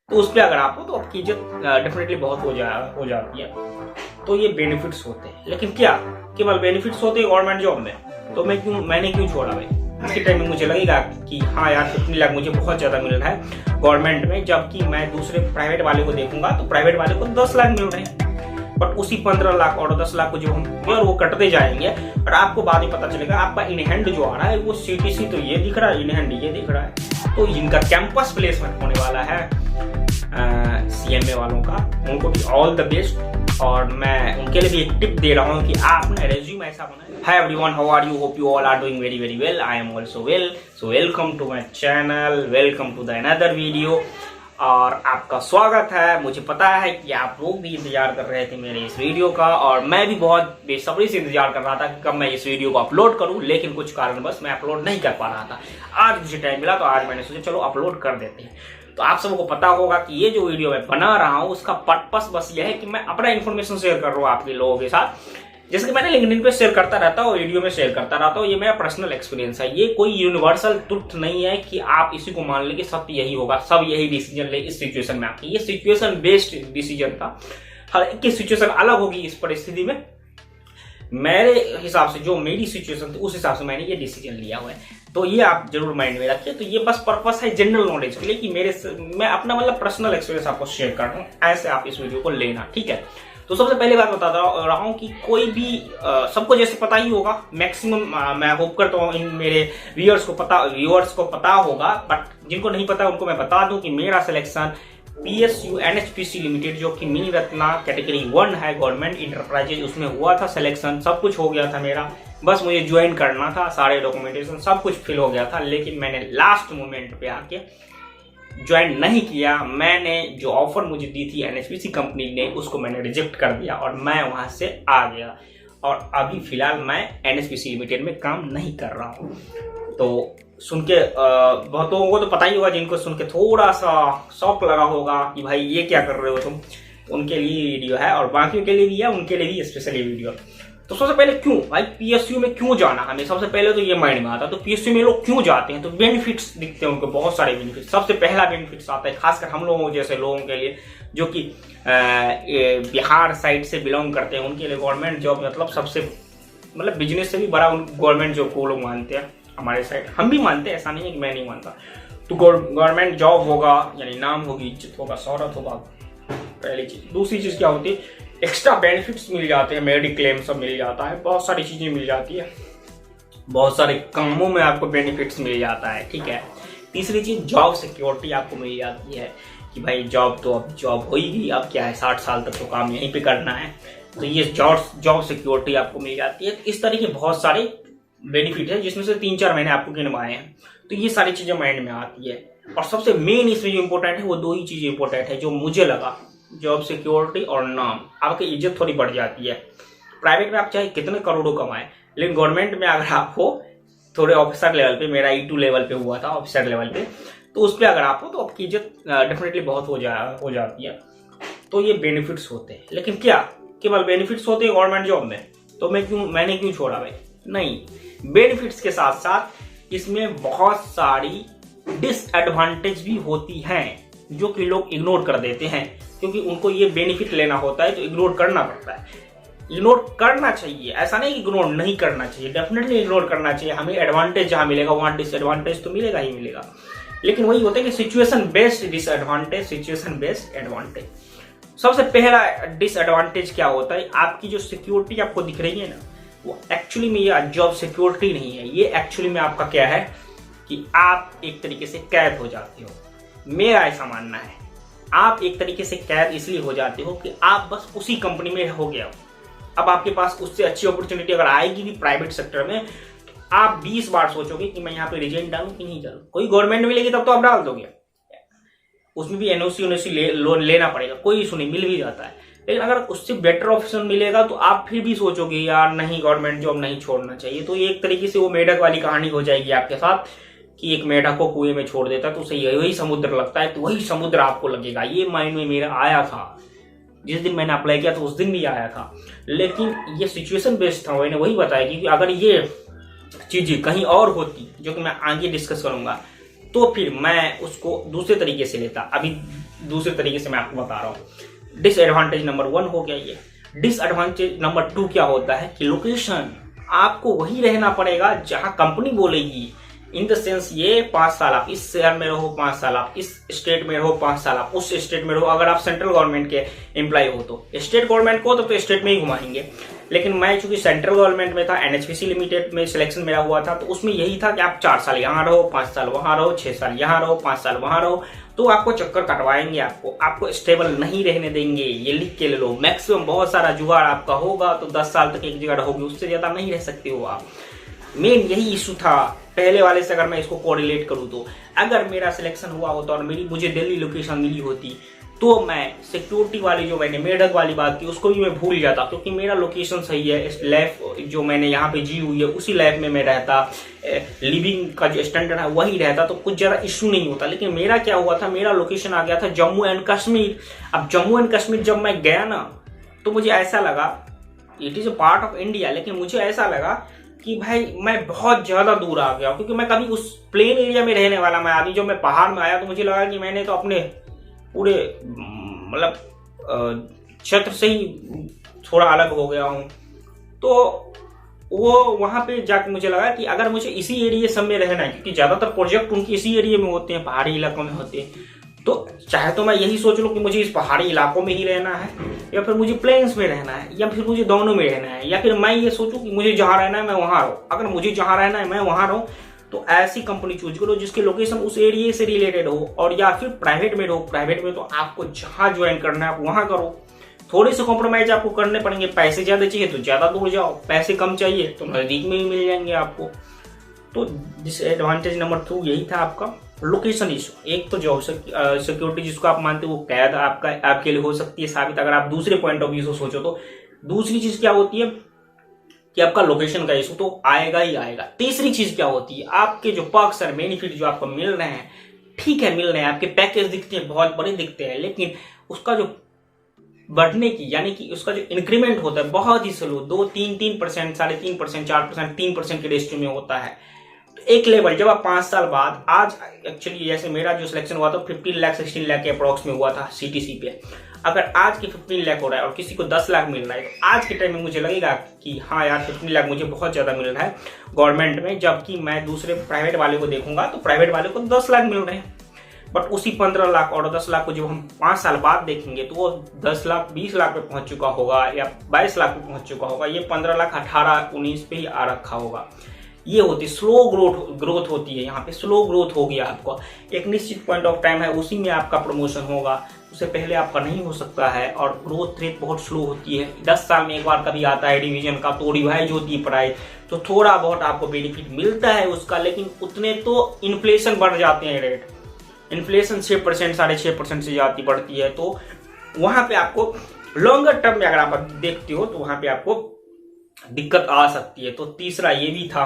तो उस पर अगर आप हो तो आपकी इज्जत डेफिनेटली बहुत हो जाती है। तो ये बेनिफिट्स होते हैं, लेकिन क्या केवल बेनिफिट्स होते हैं गवर्नमेंट जॉब में? तो मैंने क्यों छोड़ा भाई? इसके टाइम में मुझे लगेगा कि हाँ यार 15 लाख मुझे बहुत ज्यादा मिल रहा है गवर्नमेंट में, जबकि मैं दूसरे प्राइवेट वाले को देखूंगा तो प्राइवेट वाले को 10 लाख मिल रहे हैं, बट उसी 15 लाख और 10 लाख को जो हम और वो कटते जाएंगे और आपको बाद में पता चलेगा आपका इन हैंड जो आ रहा है वो सीटीसी तो ये दिख रहा है, इन हैंड ये दिख रहा है। तो इनका कैंपस प्लेसमेंट होने वाला है सीएमए वालों का, उनको भी ऑल द बेस्ट। और मैं उनके लिए भी एक टिप दे रहा हूँ कि आप ना रेज्यूम ऐसा बनाएं। Hi everyone, how are you? Hope you all are doing very very well. I am also well. So welcome to my channel, welcome to the another video. और आपका स्वागत है। मुझे पता है कि आप लोग भी इंतजार कर रहे थे मेरे इस वीडियो का, और मैं भी बहुत बेसब्री से इंतजार कर रहा था कि कब मैं इस वीडियो को अपलोड करूं, लेकिन कुछ कारणवश मैं अपलोड नहीं कर पा रहा था। आज मुझे टाइम मिला तो आज मैंने सोचा चलो अपलोड कर देते हैं। तो आप सबको पता होगा कि ये जो वीडियो मैं बना रहा हूँ उसका पर्पस बस यह है कि मैं अपना इन्फॉर्मेशन शेयर कर रहा हूँ आपके लोगों के साथ, जैसे कि मैंने लिंक्डइन पे शेयर करता रहता हूँ, वीडियो में शेयर करता रहता हूँ। ये मेरा पर्सनल एक्सपीरियंस है, ये कोई यूनिवर्सल ट्रुथ नहीं है कि आप इसी को मान ले कि सब यही होगा, सब यही डिसीजन ले इस सिचुएशन में आपकी। ये सिचुएशन बेस्ड डिसीजन था, हर एक की सिचुएशन अलग होगी इस परिस्थिति में। मेरे हिसाब से जो मेरी सिचुएशन थी उस हिसाब से मैंने ये डिसीजन लिया हुआ है, तो ये आप जरूर माइंड में रखिए। तो ये बस पर्पस है जनरल नॉलेज के लिए कि मैं अपना मतलब पर्सनल एक्सपीरियंस आपको शेयर कर रहा हूँ, ऐसे आप इस वीडियो को लेना, ठीक है। तो सबसे पहले बात बता रहा हूँ कि कोई भी सबको जैसे पता ही होगा, मैक्सिमम मैं होप करता हूँ इन मेरे व्यूअर्स को पता होगा, बट जिनको नहीं पता उनको मैं बता दूं कि मेरा सिलेक्शन PSU NHPC लिमिटेड जो कि मिनी रत्ना कैटेगरी 1 है गवर्नमेंट इंटरप्राइजेज, उसमें हुआ था सिलेक्शन। सब कुछ हो गया था मेरा, बस मुझे ज्वाइन करना था, सारे डॉक्यूमेंटेशन सब कुछ फिल हो गया था, लेकिन मैंने लास्ट मोमेंट पे आके ज्वाइन नहीं किया। मैंने जो ऑफर मुझे दी थी NHPC कंपनी ने, उसको मैंने रिजेक्ट कर दिया और मैं वहां से आ गया। और अभी फिलहाल मैं NHPC लिमिटेड में काम नहीं कर रहा हूँ। तो सुन के बहुत लोगों को तो पता ही होगा, जिनको सुन के थोड़ा सा शौक लगा होगा कि भाई ये क्या कर रहे हो तुम, उनके लिए वीडियो है और बाकियों के लिए भी है, उनके लिए भी स्पेशली वीडियो। तो सबसे पहले क्यों भाई PSU में क्यों जाना हमें, सबसे पहले तो ये माइंड में आता है। तो PSU में लोग क्यों जाते हैं? तो बेनिफिट्स दिखते हैं उनको, बहुत सारे बेनिफिट्स। सबसे पहला बेनिफिट्स आता है खासकर हम लोगों जैसे लोगों के लिए जो कि बिहार साइड से बिलोंग करते हैं, उनके लिए गवर्नमेंट जॉब मतलब सबसे मतलब बिजनेस से भी बड़ा गवर्नमेंट जॉब को लोग मानते हैं। हमारे साइड हम भी मानते हैं, ऐसा नहीं है कि मैं नहीं मानता। तो गवर्नमेंट जॉब होगा यानी नाम होगी, इज्जत होगा, शौहरत होगा, पहली चीज। दूसरी चीज क्या होती है, एक्स्ट्रा बेनिफिट्स मिल जाते हैं, मेडिक्लेम सब मिल जाता है, बहुत सारी चीजें मिल जाती है, बहुत सारे कामों में आपको बेनिफिट्स मिल जाता है, ठीक है। तीसरी चीज जॉब सिक्योरिटी आपको मिल जाती है कि भाई जॉब तो अब जॉब हो ही गई, अब क्या है 60 साल तक तो काम यहीं पे करना है, तो ये जॉब सिक्योरिटी आपको मिल जाती है। इस तरह के बहुत सारे बेनिफिट है, जिसमें से 3-4 मैंने आपको गिनवाए हैं। तो ये सारी चीजें माइंड में आती है, और सबसे मेन इसमें जो इंपॉर्टेंट है वो 2 ही चीजें इंपॉर्टेंट है जो मुझे लगा, जॉब सिक्योरिटी और नाम। आपकी इज्जत थोड़ी बढ़ जाती है। प्राइवेट में आप चाहे कितने करोड़ों कमाए, लेकिन गवर्नमेंट में अगर आप हो थोड़े ऑफिसर लेवल पे, मेरा E2 लेवल पे हुआ था, ऑफिसर लेवल पे, तो उस पर अगर आप हो तो आपकी इज्जत डेफिनेटली बहुत हो जाती है। तो ये बेनिफिट्स होते हैं, लेकिन क्या केवल बेनिफिट्स होते हैं गवर्नमेंट जॉब में? तो मैंने क्यों छोड़ा भाई? नहीं, बेनिफिट्स के साथ साथ इसमें बहुत सारी डिसएडवांटेज भी होती हैं जो कि लोग इग्नोर कर देते हैं, क्योंकि उनको ये बेनिफिट लेना होता है तो इग्नोर करना पड़ता है। इग्नोर करना चाहिए, ऐसा नहीं कि इग्नोर नहीं करना चाहिए, डेफिनेटली इग्नोर करना चाहिए। हमें एडवांटेज जहां मिलेगा वहां डिसएडवांटेज तो मिलेगा ही मिलेगा, लेकिन वही होता है कि situation based disadvantage, situation based advantage. सबसे पहला डिसएडवांटेज क्या होता है, आपकी जो सिक्योरिटी आपको दिख रही है ना, वो एक्चुअली में ये जॉब सिक्योरिटी नहीं है। ये एक्चुअली में आपका क्या है कि आप एक तरीके से कैद हो जाते हो। मेरा ऐसा मानना है, आप एक तरीके से कैद इसलिए हो जाते हो कि आप बस उसी कंपनी में हो गया हो। अब आपके पास उससे अच्छी अपॉर्चुनिटी अगर आएगी भी प्राइवेट सेक्टर में, तो आप 20 बार सोचोगे कि मैं यहाँ पे रिजाइन डालूं कि नहीं डालूं। कोई गवर्नमेंट मिलेगी तब तो आप डाल दोगे, उसमें भी NOC लोन लेना पड़ेगा, कोई इशू नहीं, मिल भी जाता है। लेकिन अगर उससे बेटर ऑप्शन मिलेगा तो आप फिर भी सोचोगे यार नहीं, गवर्नमेंट जॉब नहीं छोड़ना चाहिए। तो ये एक तरीके से वो मेढक वाली कहानी हो जाएगी आपके साथ कि एक मेढक को कुएं में छोड़ देता है तो उसे वही समुद्र लगता है, तो वही समुद्र आपको लगेगा। ये माइंड में मेरा आया था, जिस दिन मैंने अप्लाई किया तो उस दिन भी आया था, लेकिन ये सिचुएशन बेस्ड था। मैंने वही बताया कि अगर ये चीजें कहीं और होती, जो कि मैं आगे डिस्कस करूंगा, तो फिर मैं उसको दूसरे तरीके से लेता। अभी दूसरे तरीके से मैं आपको बता रहा हूँ। डिसएडवांटेज नंबर 1 हो गया ये। डिसएडवांटेज नंबर 2 क्या होता है कि लोकेशन, आपको वही रहना पड़ेगा जहां कंपनी बोलेगी। इन द सेंस ये 5 साल आप इस शहर में रहो, 5 साल आप इस स्टेट में रहो, 5 साल आप उस स्टेट में रहो। अगर आप सेंट्रल गवर्नमेंट के एम्प्लॉय हो तो स्टेट गवर्नमेंट को तो स्टेट में ही घुमाएंगे। लेकिन मैं चूंकि सेंट्रल गवर्नमेंट में था, एनएचपीसी लिमिटेड में सिलेक्शन मेरा हुआ था, तो उसमें यही था कि आप 4 साल यहाँ रहो, 5 साल वहां रहो, 6 साल यहाँ रहो, 5 साल वहां रहो। तो आपको चक्कर कटवाएंगे, आपको स्टेबल नहीं रहने देंगे। ये लिख के ले लो। मैक्सिमम बहुत सारा जुगाड़ आपका होगा तो 10 साल तक एक जगह रहोगे, उससे ज्यादा नहीं रह सकते हो आप। मेन यही इशू था पहले वाले से। अगर मैं इसको कोरिलेट करूँ तो अगर मेरा सिलेक्शन हुआ होता और मुझे दिल्ली लोकेशन मिली होती तो मैं सिक्योरिटी वाली जो मैंने मेढक वाली बात की उसको भी मैं भूल जाता, क्योंकि मेरा लोकेशन सही है। इस लाइफ जो मैंने यहाँ पे जी हुई है उसी लाइफ में मैं रहता, लिविंग का जो स्टैंडर्ड है वही रहता, तो कुछ ज्यादा इश्यू नहीं होता। लेकिन मेरा क्या हुआ था, मेरा लोकेशन आ गया था जम्मू एंड कश्मीर। अब जम्मू एंड कश्मीर जब मैं गया ना तो मुझे ऐसा लगा, it is a part of India, लेकिन मुझे ऐसा लगा कि भाई मैं बहुत ज्यादा दूर आ गया, क्योंकि मैं कभी उस प्लेन एरिया में रहने वाला मैं आदमी। जब मैं पहाड़ में आया तो मुझे लगा कि मैंने तो अपने पूरे मतलब क्षेत्र से ही थोड़ा अलग हो गया हूं। तो वो वहां पे जाके मुझे लगा कि अगर मुझे इसी एरिया सब में रहना है, क्योंकि ज्यादातर प्रोजेक्ट उनकी इसी एरिया में होते हैं, पहाड़ी इलाकों में होते हैं, तो चाहे तो मैं यही सोच लूं कि मुझे इस पहाड़ी इलाकों में ही रहना है, या फिर मुझे प्लेन्स में रहना है, या फिर मुझे दोनों में रहना है, या फिर मैं ये सोचूं कि मुझे जहां रहना है मैं वहां रहूं। अगर मुझे जहां रहना है मैं वहां रहूं तो ऐसी कंपनी चूज करो जिसकी लोकेशन उस एरिया से रिलेटेड हो, और या फिर प्राइवेट में रहो। प्राइवेट में तो आपको जहां ज्वाइन करना है आप वहां करो। थोड़े से कॉम्प्रोमाइज आपको करने पड़ेंगे। पैसे ज्यादा चाहिए तो ज्यादा दूर जाओ, पैसे कम चाहिए तो नजदीक में ही मिल जाएंगे आपको। तो डिसएडवांटेज नंबर 2 यही था आपका, लोकेशन इशू। एक तो जॉब सिक्योरिटी जिसको आप मानते हो वो कैद आपके लिए हो सकती है साबित, अगर आप दूसरे पॉइंट ऑफ व्यू से सोचो तो। दूसरी चीज क्या होती है कि आपका लोकेशन का इशू तो आएगा ही आएगा। तीसरी चीज क्या होती है, आपके जो पर्क्स और बेनिफिट जो आपको मिल रहे हैं, ठीक है मिल रहे हैं, आपके पैकेज दिखते हैं, बहुत बड़े दिखते हैं, लेकिन उसका जो बढ़ने की यानी कि उसका जो इंक्रीमेंट होता है बहुत ही स्लो, 2-3%, 3.5%, 4%, 3% के रेशियो में होता है। तो एक लेवल जब आप 5 साल बाद, आज एक्चुअली जैसे मेरा जो सिलेक्शन हुआ था 15 लाख 16 लाख के अप्रोक्स में हुआ था सीटीसी पे, अगर आज के 15 लाख हो रहा है और किसी को 10 लाख मिल रहा है तो आज के टाइम में मुझे लगेगा कि हाँ यार 15 लाख मुझे बहुत ज्यादा मिल रहा है गवर्नमेंट में, जबकि मैं दूसरे प्राइवेट वाले को देखूंगा तो प्राइवेट वाले को 10 लाख मिल रहे हैं। बट उसी 15 लाख और 10 लाख को जब हम 5 साल बाद देखेंगे तो वो 10 लाख 20 लाख पे पहुंच चुका होगा, या 22 लाख पे पहुंच चुका होगा। ये 15 लाख 18-19 पे ही आ रखा होगा। ये होती स्लो ग्रोथ होती है। यहाँ पे स्लो ग्रोथ हो गया आपका, एक निश्चित पॉइंट ऑफ टाइम है उसी में आपका प्रमोशन होगा, उससे पहले आपका नहीं हो सकता है। और ग्रोथ रेट बहुत स्लो होती है। 10 साल में एक बार कभी आता है डिवीजन का, तो रिवाइज होती है प्राइस, तो थोड़ा बहुत आपको बेनिफिट मिलता है उसका, लेकिन उतने तो इन्फ्लेशन बढ़ जाते हैं रेट। इन्फ्लेशन 6% 6.5% से जाती बढ़ती है, तो वहां पे आपको लॉन्गर टर्म में अगर आप देखते हो तो वहां पे आपको दिक्कत आ सकती है। तो तीसरा ये भी था।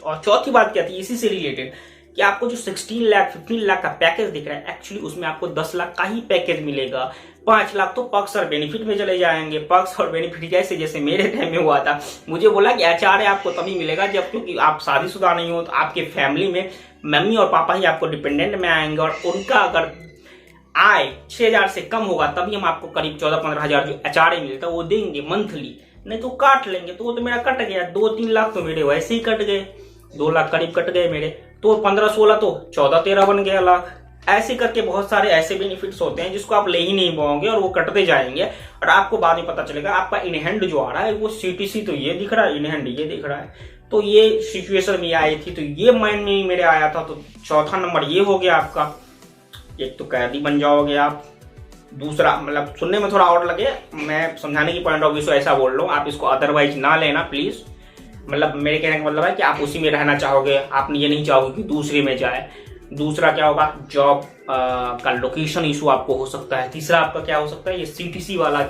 और चौथी बात क्या थी इसी से रिलेटेड, कि आपको जो 16 लाख 15 लाख का पैकेज दिख रहा है, एक्चुअली उसमें आपको 10 लाख का ही पैकेज मिलेगा। 5 लाख तो पर्क्स और बेनिफिट में चले जाएंगे। पर्क्स और बेनिफिट जैसे जैसे मेरे टाइम में हुआ था, मुझे बोला कि एचआरए आपको तभी मिलेगा जब, क्योंकि आप शादीशुदा नहीं हो तो आपके फैमिली में मम्मी और पापा ही आपको डिपेंडेंट में आएंगे, और उनका अगर आय 6,000 से कम होगा तभी हम आपको करीब 14-15 हजार जो एचआरए मिलता है वो देंगे मंथली, नहीं तो काट लेंगे। तो वो तो मेरा कट गया, 2-3 लाख तो मेरे वैसे ही कट गए, 2 लाख करीब कट गए मेरे, तो 15-16 तो 14-13 बन गया लाख। ऐसे करके बहुत सारे ऐसे बेनिफिट्स होते हैं जिसको आप ले ही नहीं पाओगे और वो कटते जाएंगे, और आपको बाद में पता चलेगा आपका इन हैंड जो आ रहा है वो सीटीसी तो ये दिख रहा है, इन हैंड ये दिख रहा है। तो ये सिचुएशन में आई थी, तो ये माइंड में मेरे आया था। तो चौथा नंबर ये हो गया आपका, एक तो कैदी बन जाओगे आप। दूसरा मतलब सुनने में थोड़ा और लगे, मैं समझाने की पॉइंट ऑफ व्यू से ऐसा बोल रहा हूँ, आप इसको अदरवाइज ना लेना प्लीज। मतलब मेरे कहने का मतलब है कि आप उसी में रहना चाहोगे, आप ये नहीं चाहोगे कि दूसरे में जाए। दूसरा क्या होगा, जॉब का लोकेशन इशू आपको हो सकता है। तीसरा आपका क्या हो सकता है, ये सीटीसी वाला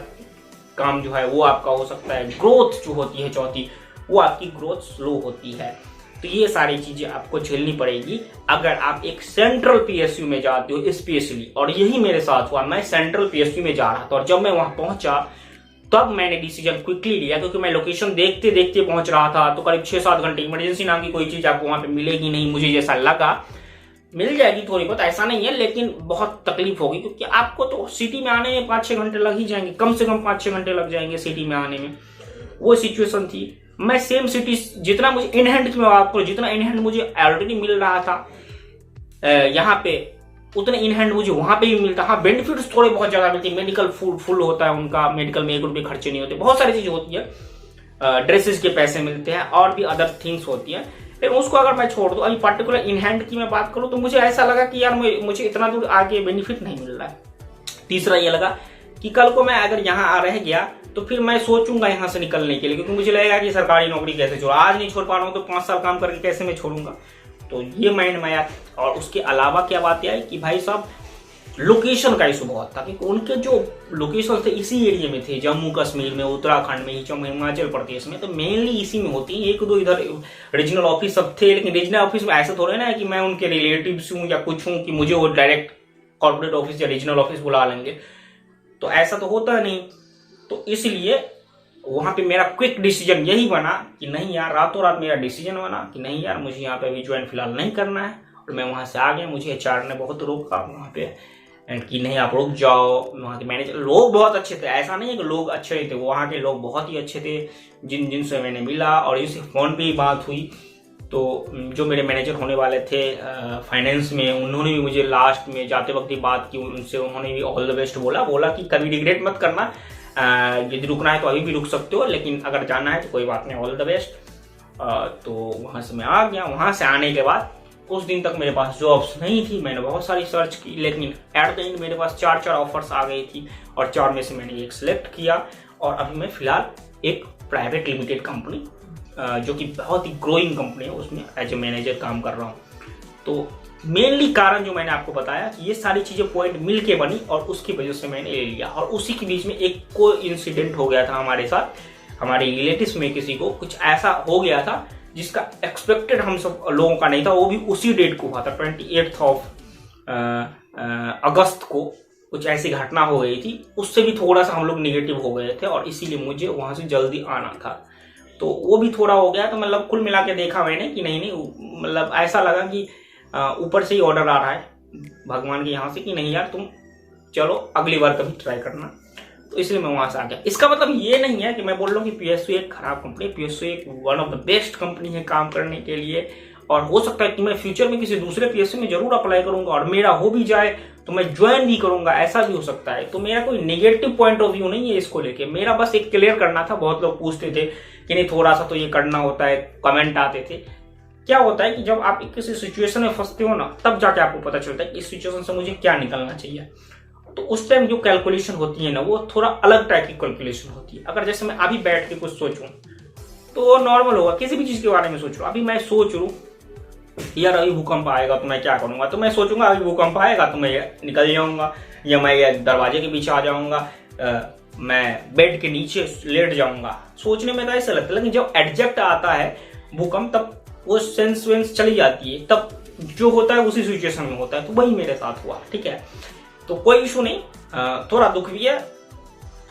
काम जो है वो आपका हो सकता है। ग्रोथ जो होती है चौथी, वो आपकी ग्रोथ स्लो होती है। तो ये सारी चीजें आपको झेलनी पड़ेगी अगर आप एक सेंट्रल पीएसयू में जाते हो स्पेशली। और यही मेरे साथ हुआ, मैं सेंट्रल पीएसयू में जा रहा था, और जब मैं वहां पहुंचा तब मैंने डिसीजन क्विकली लिया, क्योंकि मैं लोकेशन देखते देखते पहुंच रहा था। तो करीब 6-7 घंटे, इमरजेंसी नाम की कोई चीज आपको वहां पे मिलेगी नहीं, मुझे जैसा लगा। मिल जाएगी थोड़ी बहुत, ऐसा नहीं है, लेकिन बहुत तकलीफ होगी क्योंकि आपको तो सिटी में आने में 5-6 घंटे लग ही जाएंगे, कम से कम 5-6 घंटे लग जाएंगे सिटी में आने में। वो सिचुएशन थी। मैं सेम सिटी जितना मुझे इन हैंड में आपको जितना इन हैंड मुझे ऑलरेडी मिल रहा था यहाँ पे, उतने इन हैंड मुझे वहां पे भी मिलता। हाँ, बेनिफिट्स थोड़े बहुत ज्यादा मिलते हैं, मेडिकल फुल होता है उनका, मेडिकल में 1 रुपये खर्चे नहीं होते, बहुत सारी चीजें होती है, ड्रेसेस के पैसे मिलते हैं और भी अदर थिंग्स होती है। लेकिन उसको अगर मैं छोड़ दूं, अभी पर्टिकुलर इन हैंड की मैं बात करूं तो मुझे ऐसा लगा कि यार मुझे इतना दूर आगे बेनिफिट नहीं मिल रहा है। तीसरा ये लगा कि कल को मैं अगर यहाँ आ रह गया तो फिर मैं सोचूंगा यहाँ से निकलने के लिए, क्योंकि मुझे लगेगा कि सरकारी नौकरी कैसे छोड़, आज नहीं छोड़ पा रहा हूँ तो 5 साल काम करके कैसे मैं छोड़ूंगा। तो ये माइंड में आया। और उसके अलावा क्या बात आई कि भाई साहब लोकेशन का इशू बहुत था, क्योंकि उनके जो लोकेशन थे इसी एरिया में थे, जम्मू कश्मीर में, उत्तराखंड में, हिमाचल प्रदेश में, तो मेनली इसी में होती है। 1-2 इधर रीजनल ऑफिस सब थे, लेकिन रीजनल ऑफिस में ऐसा थोड़ा ना है कि मैं उनके रिलेटिव्स हूँ या कुछ हूँ कि मुझे वो डायरेक्ट कॉर्पोरेट ऑफिस या रीजनल ऑफिस बुला लेंगे, तो ऐसा तो होता नहीं। तो इसलिए वहां पे मेरा क्विक डिसीजन यही बना कि नहीं यार, रातों रात मेरा डिसीजन बना कि नहीं यार, मुझे यहाँ पे अभी ज्वाइन फिलहाल नहीं करना है। और मैं वहां से आ गया। मुझे एचआर ने बहुत रोका वहां पे एंड कि नहीं आप रुक जाओ। वहाँ के मैनेजर लोग बहुत अच्छे थे, ऐसा नहीं है कि लोग अच्छे नहीं थे, वहाँ के लोग बहुत ही अच्छे थे जिनसे मैंने मिला। और इसी फोन पे ही बात हुई तो जो मेरे मैनेजर होने वाले थे फाइनेंस में, उन्होंने भी मुझे लास्ट में जाते वक्त ही बात की उनसे, उन्होंने भी ऑल द बेस्ट बोला कि कभी रिग्रेट मत करना, यदि रुकना है तो अभी भी रुक सकते हो, लेकिन अगर जाना है तो कोई बात नहीं, ऑल द बेस्ट। तो वहाँ से मैं आ गया। वहाँ से आने के बाद उस दिन तक मेरे पास जॉब्स नहीं थी, मैंने बहुत सारी सर्च की, लेकिन एट द एंड मेरे पास 4 ऑफर्स आ गई थी और 4 में से मैंने एक सिलेक्ट किया। और अभी मैं फिलहाल एक प्राइवेट लिमिटेड कंपनी जो कि बहुत ही ग्रोइंग कंपनी है, उसमें एज ए मैनेजर काम कर रहा हूँ। तो मेनली कारण जो मैंने आपको बताया कि ये सारी चीजें पॉइंट मिल के बनी और उसकी वजह से मैंने ले लिया। और उसी के बीच में एक को इंसिडेंट हो गया था हमारे साथ, हमारे रिलेटिव्स में किसी को कुछ ऐसा हो गया था जिसका एक्सपेक्टेड हम सब लोगों का नहीं था। वो भी उसी डेट को हुआ था, 28 अगस्त को कुछ ऐसी घटना हो गई थी। उससे भी थोड़ा सा हम लोग निगेटिव हो गए थे और इसीलिए मुझे वहां से जल्दी आना था। तो वो भी थोड़ा हो गया। तो मतलब कुल मिला के देखा मैंने कि नहीं मतलब ऐसा लगा कि ऊपर से ही ऑर्डर आ रहा है भगवान के यहाँ से कि नहीं यार तुम चलो अगली बार कभी ट्राई करना। तो इसलिए मैं वहां से आ गया। इसका मतलब ये नहीं है कि मैं बोल रहा हूँ कि पीएसयू एक खराब कंपनी है। पीएसयू एक one of the best company है काम करने के लिए। और हो सकता है कि मैं फ्यूचर में किसी दूसरे पीएसयू में जरूर अप्लाई करूंगा और मेरा हो भी जाए तो मैं ज्वाइन भी करूंगा, ऐसा भी हो सकता है। तो मेरा कोई नेगेटिव पॉइंट ऑफ व्यू नहीं है इसको लेके। मेरा बस एक क्लियर करना था। बहुत लोग पूछते थे कि नहीं थोड़ा सा तो ये करना होता है, कमेंट आते थे। क्या होता है कि जब आप किसी सिचुएशन में फंसते हो ना, तब जाके आपको पता चलता है कि इस सिचुएशन से मुझे क्या निकलना चाहिए। तो उस टाइम जो कैलकुलेशन होती है ना, वो थोड़ा अलग टाइप की कैलकुलेशन होती है। अगर जैसे मैं अभी बैठ के कुछ सोचूं तो वो नॉर्मल होगा, किसी भी चीज के बारे में सोच रहा हूं। अभी मैं सोच रू यार अभी भूकंप आएगा तो मैं क्या करूंगा, तो मैं सोचूंगा अभी भूकंप आएगा तो मैं निकल जाऊंगा, या मैं दरवाजे के पीछे आ जाऊंगा, मैं बेड के नीचे लेट जाऊंगा। सोचने में तो ऐसा लगता है, लेकिन जब एडजेक्ट आता है भूकंप तब वो सेंस वेंस चली जाती है। तब जो होता है उसी सिचुएशन में होता है। तो वही मेरे साथ हुआ। ठीक है, तो कोई इशू नहीं। थोड़ा दुख भी है,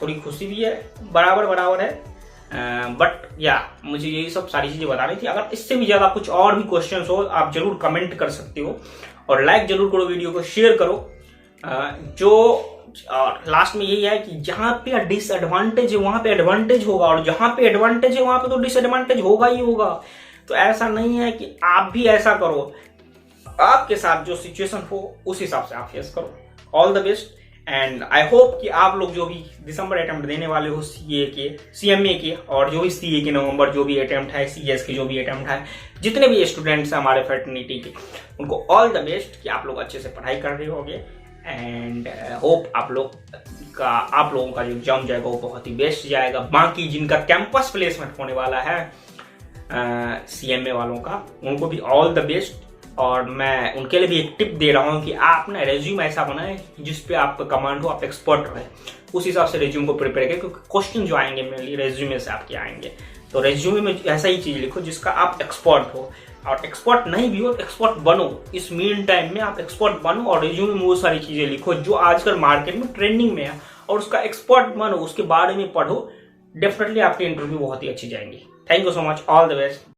थोड़ी खुशी भी है, बराबर है। बट या मुझे यही सब सारी चीजें बतानी थी। अगर इससे भी ज्यादा कुछ और भी क्वेश्चंस हो आप जरूर कमेंट कर सकते हो और लाइक जरूर करो, वीडियो को शेयर करो। जो लास्ट में यही है कि जहां पे डिसएडवांटेज है वहां पे एडवांटेज होगा, और जहां पे एडवांटेज है वहां पे तो डिसएडवांटेज होगा ही होगा। तो ऐसा नहीं है कि आप भी ऐसा करो, आपके साथ जो सिचुएशन हो उस हिसाब से आप फेस करो। All the best and I hope कि आप लोग जो भी दिसंबर अटेम्प्ट देने वाले हो सीए के, सीएमए के, और जो भी सीए के नवंबर जो भी अटेम्प्ट है, सीएस के जो भी अटेम्प्ट है, जितने भी स्टूडेंट्स हैं हमारे फ्रेटर्निटी के, उनको ऑल द बेस्ट कि आप लोग अच्छे से पढ़ाई कर रहे होगे। एंड होप आप लोगों का जो एग्जाम जाएगा वो बहुत ही बेस्ट जाएगा। बाकी जिनका कैंपस प्लेसमेंट होने वाला है सीएमए वालों का, उनको भी ऑल द बेस्ट। और मैं उनके लिए भी एक टिप दे रहा हूं कि आप ना रेज्यूम ऐसा बनाएं जिसपे आपका कमांड हो, आप एक्सपर्ट रहे, उस हिसाब से रेज्यूम को प्रिपेयर करें, क्योंकि क्वेश्चन जो आएंगे मेनली रेज्यूमे से आपके आएंगे। तो रेज्यूमे में ऐसा ही चीज लिखो जिसका आप एक्सपर्ट हो, और एक्सपर्ट नहीं भी हो तो एक्सपर्ट बनो। इस मीन टाइम में आप एक्सपर्ट बनो और रेज्यूमे में वो सारी चीजें लिखो जो आजकल मार्केट में ट्रेंडिंग में है, और उसका एक्सपर्ट बनो, उसके बारे में पढ़ो। डेफिनेटली आपकी इंटरव्यू बहुत ही अच्छी जाएंगी। Thank you so much, all the best.